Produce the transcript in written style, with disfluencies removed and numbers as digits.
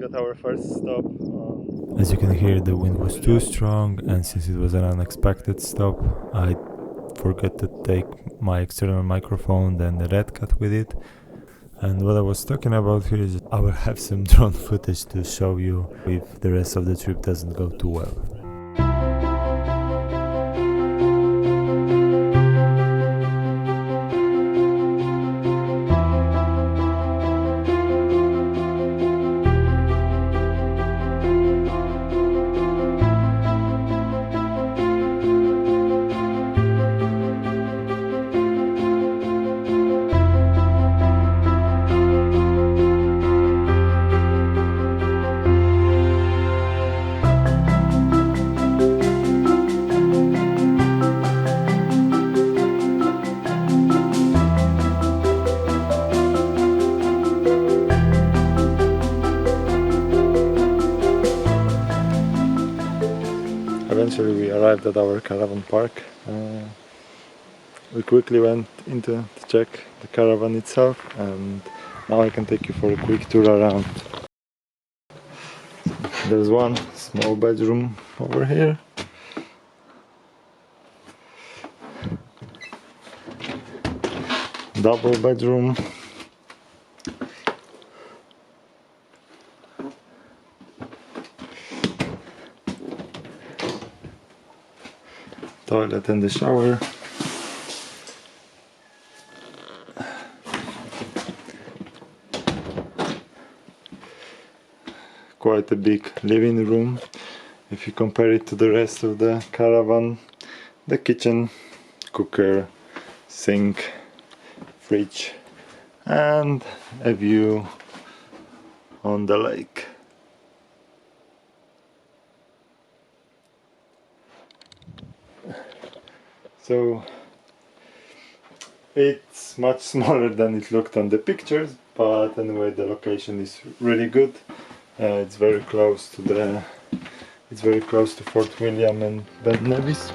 got our first stop. As you can hear, the wind was too strong, and since it was an unexpected stop, I forgot to take my external microphone, then the Red Cat with it. And what I was talking about here is I will have some drone footage to show you if the rest of the trip doesn't go too well. Eventually we arrived at our caravan park. We quickly went into to check the caravan itself, and now I can take you for a quick tour around. There's one small bedroom over here. Double bedroom. Toilet and the shower. Quite a big living room if you compare it to the rest of the caravan. The kitchen, cooker, sink, fridge, and a view on the lake. So it's much smaller than it looked on the pictures, but anyway the location is really good. It's very close to Fort William and Ben Nevis.